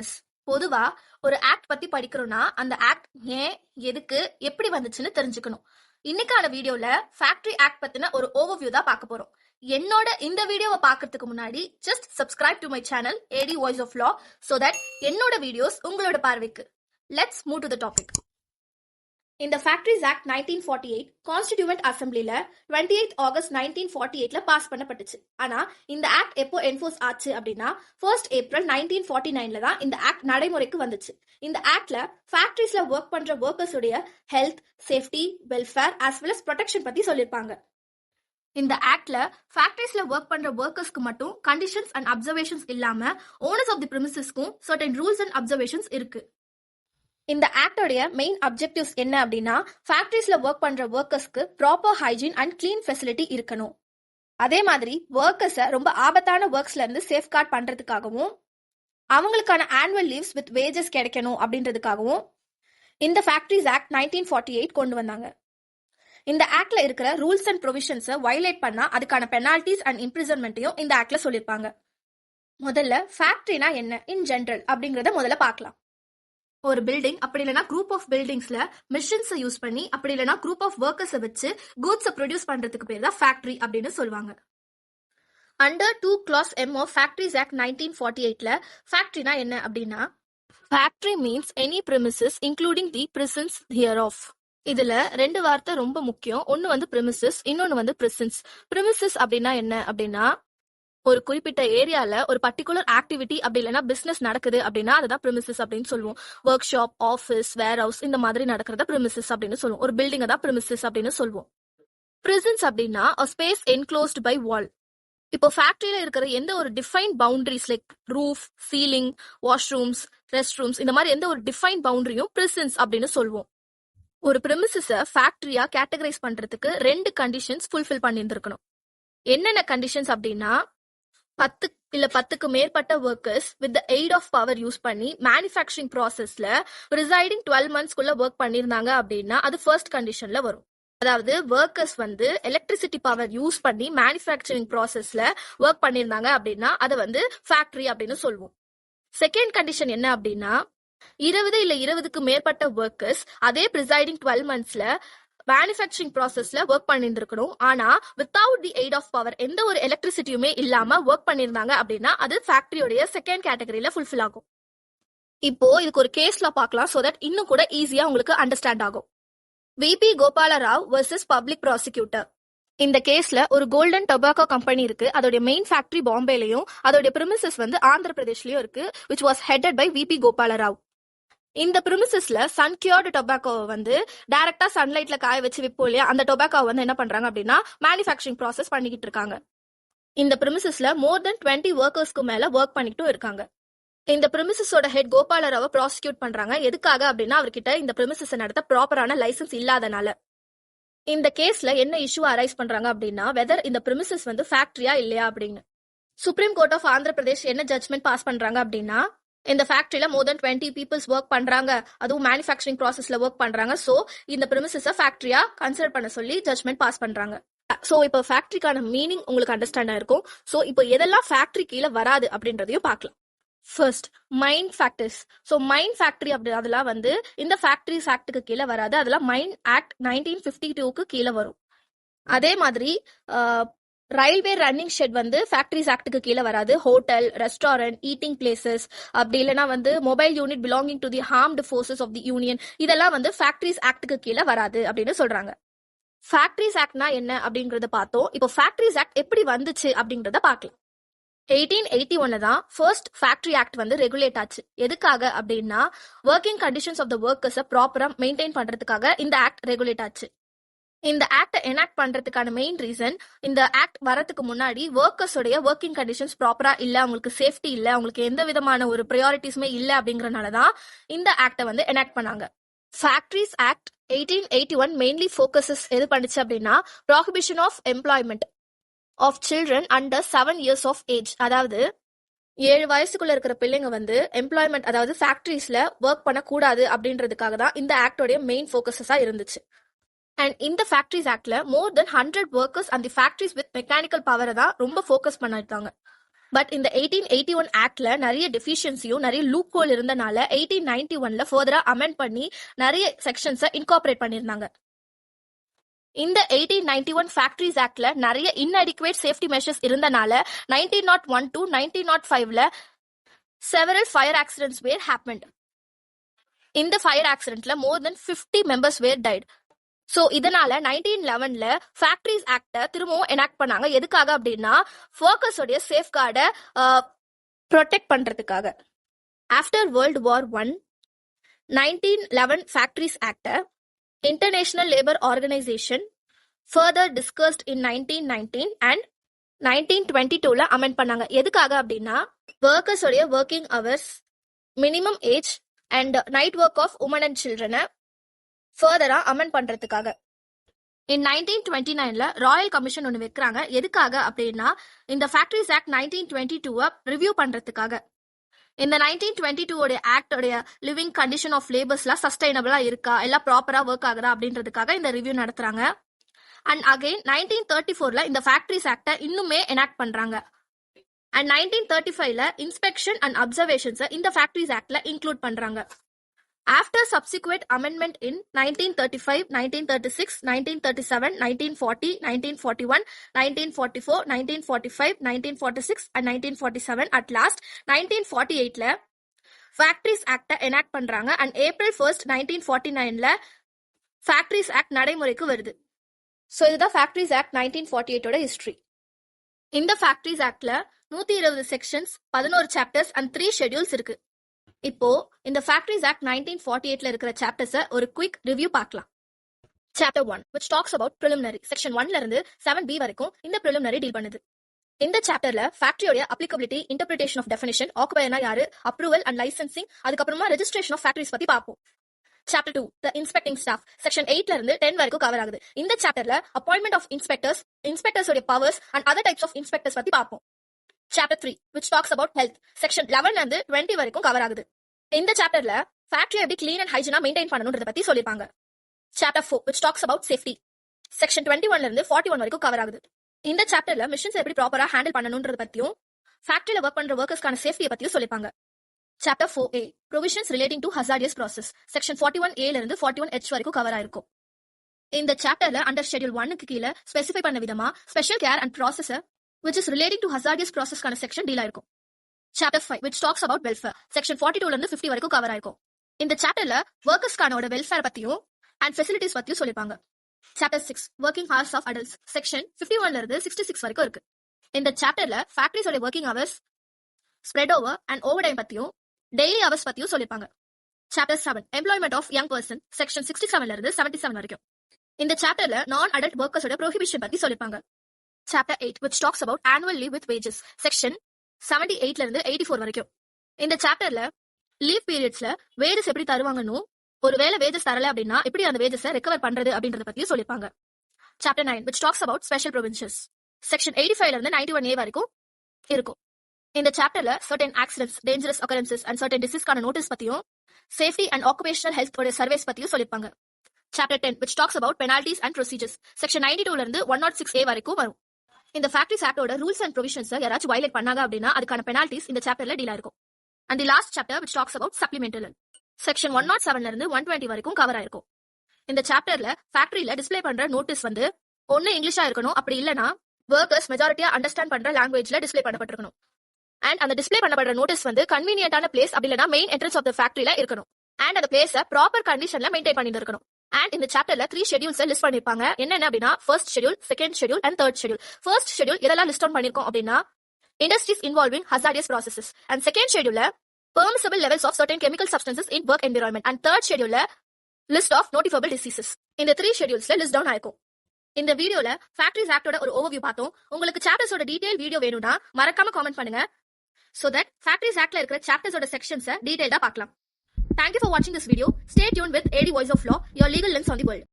Awareness. பொதுவா ஒரு act பத்தி படிக்கிறோம்னா அந்த ஆக்ட் ஏன், எதுக்கு, எப்படி வந்துச்சுன்னு தெரிஞ்சுக்கணும். இன்னைக்கான வீடியோல ஃபேக்டரி ஆக்ட் பத்தின ஒரு ஓவர்வியூ தான் பார்க்க போறோம். என்னோட இந்த வீடியோவை பார்க்கறதுக்கு முன்னாடி just subscribe to my channel AT voice of law so that என்னோட வீடியோஸ் உங்களோட பார்வைக்கு. Let's move to the topic. இந்த ஃபேக்டரிஸ் ஆக்ட் 1948 கான்ஸ்டிடியூவன்ட் அசம்பிளில 28 ஆகஸ்ட் 1948ல பாஸ் பண்ணப்பட்டுச்சு. ஆனா இந்த ஆக்ட் எப்போ என்ஃபோர்ஸ் ஆச்சு அப்படின்னா 1 ஏப்ரல் 1949ல தான் இந்த ஆக்ட் நடைமுறைக்கு வந்துச்சு. இந்த ஆக்ட்ல ஃபேக்டரிஸ்ல ஒர்க் பண்ற ஒர்க்கர்ஸ் உடைய health, safety, welfare as well as protection பத்தி சொல்லிருப்பாங்க. இந்த ஆக்ட்ல ஃபேக்டரிஸ்ல ஒர்க் பண்ற ஒர்க்கர்ஸ்க்கு மட்டும் கண்டிஷன்ஸ் அண்ட் அப்சர்வேஷன்ஸ் இல்லாம ஓனர்ஸ் ஆஃப் தி பிரிமிசஸ்க்கும் சர்டன் ரூல்ஸ் அண்ட் அப்சர்வேஷன்ஸ் இருக்கு. இந்த ஆக்டோடைய மெயின் அப்ஜெக்டிவ்ஸ் என்ன அப்படின்னா ஃபேக்டரிஸ்ல ஒர்க் பண்ற ஒர்க்கர்ஸ்க்கு proper hygiene and clean facility இருக்கணும். அதே மாதிரி ஒர்க்கர்ஸை ரொம்ப ஆபத்தான ஒர்க்ஸ்ல இருந்து சேஃப்கார்ட் பண்றதுக்காகவும் அவங்களுக்கான ஆனுவல் லீவ்ஸ் வித் வேஜஸ் கிடைக்கணும் அப்படின்றதுக்காகவும் இந்த ஃபேக்டரிஸ் ஆக்ட் 1948 கொண்டு வந்தாங்க. இந்த ஆக்ட்ல இருக்கிற ரூல்ஸ் அண்ட் ப்ரொவிஷன்ஸை வயலேட் பண்ணா அதுக்கான பெனால்டிஸ் அண்ட் இம்ப்ரிசன்மெண்ட்டையும் இந்த ஆக்ட்ல சொல்லியிருப்பாங்க. முதல்ல ஃபேக்டரினா என்ன இன் ஜென்ரல் அப்படிங்கறத முதல்ல பார்க்கலாம். ஒரு பில்டிங் அப்படி இல்லைனா குரூப் ஆஃப் பில்டிங்ஸ்ல மிஷின்ஸை யூஸ் பண்ணி அப்படி இல்லைனா குரூப் ஆஃப் ஒர்க்கர்ஸை வச்சு கூட்ஸை ப்ரொடியூஸ் பண்றதுக்கு பேர் தான் ஃபேக்டரி அப்படின்னு சொல்லுவாங்க. Under 2 clause M of Factories Act 1948ல ஃபேக்டரினா என்ன அப்படின்னா factory means any premises including the presence hereof. இதுல ரெண்டு வார்த்தை ரொம்ப முக்கியம். ஒன்னு வந்து premises, இன்னொன்னு வந்து presence. premises அப்படின்னா என்ன அப்படின்னா ஒரு குறிப்பிட்ட ஏரியால ஒரு பர்டிகுலர் ஆக்டிவிட்டி அப்படி இல்லைன்னா பிசினஸ் நடக்குது அப்படின்னா அதுதான் premises அப்படின்னு சொல்லுவோம். ஒர்க் ஷாப், ஆஃபீஸ், வேர் ஹவுஸ் இந்த மாதிரி நடக்கிறத premises அப்படின்னு சொல்லுவோம். ஒரு பில்டிங்கை தான் premises அப்படின்னு சொல்லுவோம். presence அப்படின்னா a space enclosed by wall. இப்போ ஃபேக்டரியில இருக்கிற எந்த ஒரு define boundaries like roof, ceiling, washrooms, rest rooms இந்த மாதிரி எந்த ஒரு டிஃபைன் பவுண்டரியும் presence அப்படின்னு சொல்லுவோம். ஒரு premises-அ ஃபேக்டரியா கேட்டகரைஸ் பண்றதுக்கு 2 கண்டிஷன்ஸ் ஃபுல்ஃபில் பண்ணியிருந்திருக்கணும். என்னென்ன கண்டிஷன்ஸ் அப்படின்னா 10 இல்ல 10க்கு மேற்பட்ட workers with the aid of power use பண்ணி மேனுஃபேக்சரிங் ப்ராசஸ்ல ரிசைடிங் 12 monthsக்குள்ள ஒர்க் பண்ணிருந்தாங்க அப்படின்னா அது ஃபர்ஸ்ட் கண்டிஷன்ல வரும். அதாவது ஒர்க்கர்ஸ் வந்து எலக்ட்ரிசிட்டி பவர் யூஸ் பண்ணி மேனுஃபேக்சரிங் ப்ராசஸ்ல ஒர்க் பண்ணிருந்தாங்க அப்படின்னா அது வந்து ஃபேக்டரி அப்படின்னு சொல்லுவோம். செகண்ட் கண்டிஷன் என்ன அப்படின்னா 20 இல்ல 20க்கு மேற்பட்ட ஒர்க்கர்ஸ் அதே ப்ரிசைடிங் 12 monthsல மேனுஃபேக்சரிங் ப்ராசஸ்ல ஒர்க் பண்ணியிருந்திருக்கணும். ஆனா without the aid of power எந்த ஒரு எலக்ட்ரிசிட்டியுமே இல்லாம ஒர்க் பண்ணியிருந்தாங்க அப்படின்னா அது ஃபேக்டரியோடைய செகண்ட் கேட்டகரியில ஃபுல்ஃபில் ஆகும். இப்போ இதுக்கு ஒரு கேஸ்ல பார்க்கலாம் சோ தட் இன்னும் கூட ஈஸியா உங்களுக்கு அண்டர்ஸ்டாண்ட் ஆகும். VP Gopalarao versus public prosecutor. இந்த கேஸ்ல ஒரு கோல்டன் டொபாக்கோ கம்பெனி இருக்கு. அதோட மெயின் ஃபேக்டரி பாம்பேலயும் அதோட பிரிமிசஸ் வந்து ஆந்திர பிரதேஷ்லயும் இருக்கு, which was headed by VP Gopalarao. இந்த பிரிமிசஸ்ல சன் கியூர்டு டொபாக்கோவை வந்து டைரக்டா சன்லைட்ல காய வச்சு விற்போம் இல்லையா, அந்த டொபாக்கோவை வந்து என்ன பண்றாங்க அப்படின்னா மேனுஃபேக்சரிங் ப்ராசஸ் பண்ணிக்கிட்டு இருக்காங்க. இந்த பிரிமிசஸ்ல மோர் தென் 20 ஒர்க்கர்ஸ்க்கு மேல ஒர்க் பண்ணிக்கிட்டும் இருக்காங்க. இந்த பிரிமிசஸோட ஹெட் கோபாலராவை ப்ராசிக்யூட் பண்றாங்க. எதுக்காக அப்படின்னா அவர்கிட்ட இந்த பிரிமிசஸ் நடத்த ப்ராப்பரான லைசன்ஸ் இல்லாதனால. இந்த கேஸ்ல என்ன இஷ்யூ அரைஸ் பண்றாங்க அப்படின்னா வெதர் இந்த பிரிமிசஸ் வந்து ஃபேக்டரியா இல்லையா அப்படின்னு. Supreme court of Andhra Pradesh என்ன ஜட்மெண்ட் பாஸ் பண்றாங்க அப்படின்னா இந்த ஃபேக்டரியில மோர் தென் 20 பீப்புள்ஸ் ஒர்க் பண்றாங்க, அதுவும் மேனுஃபேக்சரிங் ப்ராசஸ்ல ஒர்க் பண்றாங்க. சோ இந்த பிரிமிசஸை ஃபேக்டரியா கன்சிடர் பண்ண சொல்லி ஜட்மெண்ட் பாஸ் பண்றாங்க. சோ இப்போ ஃபேக்டரிக்கான மீனிங் உங்களுக்கு அண்டர்ஸ்டாண்ட் ஆயிருக்கும். சோ இப்போ எதெல்லாம் ஃபேக்டரி கீழே வராது அப்படின்றதையும் பார்க்கலாம். ஃபர்ஸ்ட் மைன் ஃபேக்டரிஸ். ஸோ மைன் ஃபேக்டரி அப்படி அதெல்லாம் வந்து இந்த ஃபேக்டரிஸ் ஆக்டுக்கு கீழே வராது. அதெல்லாம் மைன் ஆக்ட் 1952க்கு கீழே வரும். அதே மாதிரி ரயில்வே ரன்னிங் ஷெட் வந்து ஃபேக்டரிஸ் ஆக்டுக்கு கீழே வராது. ஹோட்டல், ரெஸ்டாரண்ட், ஈட்டிங் பிளேசஸ் அப்படி இல்லைன்னா வந்து mobile unit belonging to the armed forces of the union இதெல்லாம் வந்து ஃபேக்டரிஸ் ஆக்டுக்கு கீழே வராது அப்படின்னு சொல்றாங்க. ஃபேக்டரிஸ் ஆக்ட்னா என்ன அப்படிங்கறத பார்த்தோம். இப்போ ஃபேக்டரிஸ் ஆக்ட் எப்படி வந்துச்சு அப்படிங்கறத பார்க்கலாம். 1881 தான் ஃபர்ஸ்ட் ஃபேக்டரி ஆக்ட் வந்து ரெகுலேட் ஆச்சு. எதுக்காக அப்படின்னா ஒர்க்கிங் கண்டிஷன்ஸ் ஆஃப் த ஒர்க்கர்ஸை ப்ராப்பரா மெயின்டைன் பண்றதுக்காக இந்த ஆக்ட் ரெகுலேட் ஆச்சு. இந்த ஆக்டை எனாக்ட் பண்றதுக்கான மெயின் ரீசன் இந்த ஆக்ட் வரதுக்கு முன்னாடி ஒர்க்கர்ஸோடைய ஒர்க்கிங் கண்டிஷன்ஸ் ப்ராப்பரா இல்ல, அவங்களுக்கு சேஃப்டி இல்ல, அவங்களுக்கு எந்த விதமான ஒரு ப்ரையாரிட்டிஸுமே இல்ல அப்படிங்கறனாலதான் இந்த ஆக்டை வந்து எனாக்ட் பண்ணாங்க. ஃபேக்டரிஸ் ஆக்ட் 1881 மெயின்லி ஃபோக்கஸஸ் எது பண்ணுச்சு அப்படின்னா prohibition of employment of children under 7 years of age. அதாவது 7 வயசுக்குள்ள இருக்கிற பிள்ளைங்க வந்து எம்ப்ளாய்மெண்ட் அதாவது ஃபேக்டரிஸ்ல ஒர்க் பண்ணக்கூடாது அப்படின்றதுக்காக தான் இந்த ஆக்டோடைய மெயின் ஃபோக்கஸஸா இருந்துச்சு. அண்ட் இந்த ஃபேக்டரிஸ் ஆக்ட்ல மோர் தென் 100 ஒர்க்கர்ஸ் அந்த ஃபேக்டரிஸ் வித் மெக்கானிக்கல் பவரை தான் ரொம்ப ஃபோக்கஸ் பண்ணிருக்காங்க. பட் இந்த 1881 ஆக்ட்ல நிறைய டெஃபிஷியன்சியும் நிறைய லூப் ஹோல் இருந்தனால 1891ல ஃபர்தரா அமெண்ட் பண்ணி நிறைய செக்ஷன்ஸை இன்கார்பரேட் பண்ணியிருந்தாங்க. இந்த 1891 ஃபேக்டரிஸ் ஆக்ட்ல நிறைய இன்அடிக்குவேட் சேஃப்டி மெஷர்ஸ் இருந்தனால 1901 to 1905ல several fire accidents were happened. இந்த ஃபயர் ஆக்சிடென்ட்ல more than 50 members were died. So இதனால 1911ல ஃபேக்டரிஸ் ஆக்டை திரும்பவும் எனாக்ட் பண்ணாங்க. எதுக்காக அப்படின்னா ஒர்க்கர்ஸோடைய சேஃப்கார்டை ப்ரொடெக்ட் பண்றதுக்காக. ஆஃப்டர் வேர்ல்டு வார் 1 1911 ஃபேக்டரிஸ் ஆக்டை international labour organisation further discussed in 1919 and 1922ல அமெண்ட் பண்ணாங்க. எதுக்காக அப்படின்னா ஒர்க்கர்ஸோடைய working hours, minimum age and night work of women and சில்ட்ரனை ஃபர்தரா அமெண்ட் பண்றதுக்காக. இன் 1929ல ராயல் கமிஷன் ஒன்று வைக்கிறாங்க. எதுக்காக அப்படின்னா இந்த ஃபேக்டரிஸ் ஆக்ட் 1922 ரிவ்யூ பண்றதுக்காக. இந்த 1922 ஆக்டோடைய லிவிங் கண்டிஷன் ஆஃப் லேபர்ஸ்லாம் சஸ்டைனபிளா இருக்கா, எல்லாம் ப்ராப்பரா ஒர்க் ஆகுதா அப்படின்றதுக்காக இந்த ரிவ்யூ நடத்துறாங்க. அண்ட் அகைன் 1934ல இந்த ஃபேக்டரிஸ் ஆக்டை இன்னுமே எனாக்ட் பண்றாங்க. அண்ட் 1935ல இன்ஸ்பெக்ஷன் அண்ட் அப்சர்வேஷன்ஸை இந்த ஃபேக்டரிஸ் ஆக்ட்ல இன்க்ளூட் பண்றாங்க. After subsequent amendment in 1935, 1936, 1937, 1940, 1941, 1944, 1945, 1946 and 1947 at last 1948ல ஃபேக்டரிஸ் ஆக்டை எனாக்ட் பண்றாங்க. அண்ட் April 1st 1949ல ஃபேக்டரிஸ் ஆக்ட் நடைமுறைக்கு வருது. ஸோ இதுதான் ஃபேக்டரிஸ் ஆக்ட் 1948ஓட ஹிஸ்டரி. இந்த ஃபேக்டரிஸ் ஆக்ட்ல 120 செக்ஷன்ஸ், 11 சாப்டர்ஸ் அண்ட் 3 ஷெட்யூல்ஸ் இருக்கு. இப்போ இந்த ஃபேக்டரிஸ் ஆக்ட் 1948ல இருக்கிற சாப்டர்ஸை ஒரு குயிக் ரிவ்யூ பார்க்கலாம். Chapter 1 which talks about preliminary. Section 1ல இருந்து 7B வரைக்கும் இந்த preliminary டீல் பண்ணுது. இந்த சாப்டர்ல ஃபேக்டரியோட அப்ளிகபிலிட்டி, இன்டர்பிரிட்டேஷன் ஆஃப் டெஃபினிஷன், ஆக்குபையர்னா யாரு, அப்ரூவல் அண்ட் லைசன்சிங், அதுக்கப்புறமா ரெஜிஸ்ட்ரேஷன் ஆஃப் ஃபேக்டரிஸ் பத்தி பார்ப்போம். Chapter 2 the inspecting staff. Section 8ல இருந்து 10 வரைக்கும் கவர் ஆகுது. இந்த சாப்டர்ல அப்பாயின்மெண்ட் ஆஃப் இன்ஸ்பெக்டர்ஸ், இன்ஸ்பெக்டர்ஸ் உடைய powers and other types of inspectors பத்தி பார்ப்போம். Chapter 3 which talks about health. Section 11ல இருந்து 20 வரைக்கும் கவர் ஆகுது. இந்த சாப்டர்ல ஃபேக்டரி எப்படி க்ளீன் அண்ட் ஹைஜீனா மெயின்டைன் பண்ணணும்ன்றத பத்தி சொல்லிருப்பாங்க. Chapter 4 which talks about safety. Section 21ல இருந்து 41 வரைக்கும் கவர் ஆகுது. இந்த சாப்டர்ல மிஷின்ஸ் எப்படி ப்ராப்பரா ஹேண்டில் பண்ணணும்ன்றத பத்தியும் ஃபேக்டரியில ஒர்க் பண்ற ஒர்க்கர்ஸ்க்கான சேஃப்டியை பத்தியும் சொல்லிருப்பாங்க. Chapter 4A provisions relating to hazardous process. Section 41A ல இருந்து 41H வரைக்கும் கவர் ஆயிருக்கும். இந்த சாப்டர்ல அண்டர் ஷெட்யூல் 1க்கு கீழ ஸ்பெசிஃபை பண்ண விதமா special care and process which is relating to hazardous process கான செக்ஷன் டீல் ஆயிருக்கும். Chapter 5 which talks about welfare. Section 42ல இருந்து 50 வரைக்கும் கவர் ஆயிருக்கும். இந்த சாப்டர்ல ஒர்க்கர்ஸ்க்கானோட வெல்ஃபேர் பத்தியும் அண்ட் ஃபெசிலிட்டிஸ் பத்தியும் சொல்லிருப்பாங்க. Chapter 6 working hours of adults. Section 51ல இருந்து 66 வரைக்கும் இருக்கு. இந்த சாப்டர்ல ஃபேக்டரிஸோட working hours, spread over and over time பத்தியும் டெய்லி ஹவர்ஸ் பத்தியும் சொல்லிருப்பாங்க. Chapter 7 employment of young person. Section 67ல இருந்து 77 வரைக்கும். இந்த சாப்டர்ல நான் அடல்ட் ஒர்க்கர்ஸோட ப்ரோஹிபிஷன் பத்தி சொல்லிருப்பாங்க. Chapter 8 which talks about annual leave with wages. Section 78ல இருந்து 84 வரைக்கும். இந்த சாப்டர்ல லீவ் பீரியட்ஸ்ல வேஜஸ் எப்படி தருவாங்கன்னு, ஒரு வேளை வேஜஸ் தரல அப்படின்னா எப்படி அந்த வேஜஸை ரெக்கவர் பண்றது அப்படின்றத பத்தியும் சொல்லிருப்பாங்க. Chapter 9 which talks about special provisions. Section 85ல இருந்து 91A வரைக்கும் இருக்கும். இந்த சாப்டர்ல certain accidents, dangerous occurrences and certain diseaseக்கான நோட்டீஸ் பத்தியும் சேஃப்டி அண்ட் ஆக்குபேஷனல் ஹெல்த் உடைய சர்வேஸ் பத்தியும் சொல்லிருப்பாங்க. Chapter 10 which talks about penalties and procedures. Section 92ல இருந்து 106A வரைக்கும் வரும். இந்த ஃபேக்டரிஸ் ஆக்டோட ரூல்ஸ் அண்ட் ப்ரொவிஷன்ஸ் யாராச்சும் வயலேட் பண்ணாங்க அப்படின்னா அதுக்கான பெனால்டிஸ் இந்த சாப்டர்ல டீல் ஆயிருக்கும். And the last chapter which talks about supplemental. Section 107ல இருந்து 120 வரைக்கும் கவர் ஆயிருக்கும். இந்த சாப்டர்ல ஃபேக்டரியில டிஸ்ப்ளே பண்ற நோட்டீஸ் வந்து ஒன்னு இங்கிலீஷா இருக்கணும், அப்படி இல்லனா ஒர்க்கர்ஸ் மெஜாரிட்டியா அண்டர்ஸ்டாண்ட் பண்ற லாங்குவேஜ்ல டிஸ்ப்ளே பண்ணப்பட்டிருக்கணும். அண்ட் அந்த டிஸ்ப்ளே பண்ணப்படுற நோட்டீஸ் வந்து கன்வீனியன்டான பிளேஸ் அப்படி இல்லனா மெயின் என்ட்ரன்ஸ் ஆஃப் தி ஃபேக்டரியில இருக்கணும். அண்ட் அந்த பிளேஸை ப்ராப்பர் கண்டிஷன்ல மெயின்டைன் பண்ணிட்டு இருக்கணும். அண்ட் இந்த சாப்டர்ல 3 ஷெட்யூல்ஸ் லிஸ்ட் பண்ணிருப்பாங்க. என்னென்ன அப்படின்னா first schedule, second schedule and third schedule. First schedule இதெல்லாம் லிஸ்ட் ஆன் பண்ணிருக்கோம் அப்படின்னா industries involving hazardous processes. And second ஷெட்யூல்ல permissible levels of certain chemical substances in work environment. And third schedule list of notifiable diseases. இந்த 3 schedules list down ஆயிருக்கும். இந்த வீடியோல factories ஆக்டோட ஒரு ஓவர்வியூ பார்த்தோம். உங்களுக்கு சாப்டர்ஸோட டீடைல் வீடியோ வேணும்னா மறக்காம காமெண்ட் பண்ணுங்க, so that ஃபேக்டரிஸ் ஆக்ட்ல இருக்கிற சாப்டர்ஸோட செக்ஷன்ஸை டீடைலா பார்க்கலாம். Thank you for watching this video. Stay tuned with AD Voice of Law, your legal lens on the world.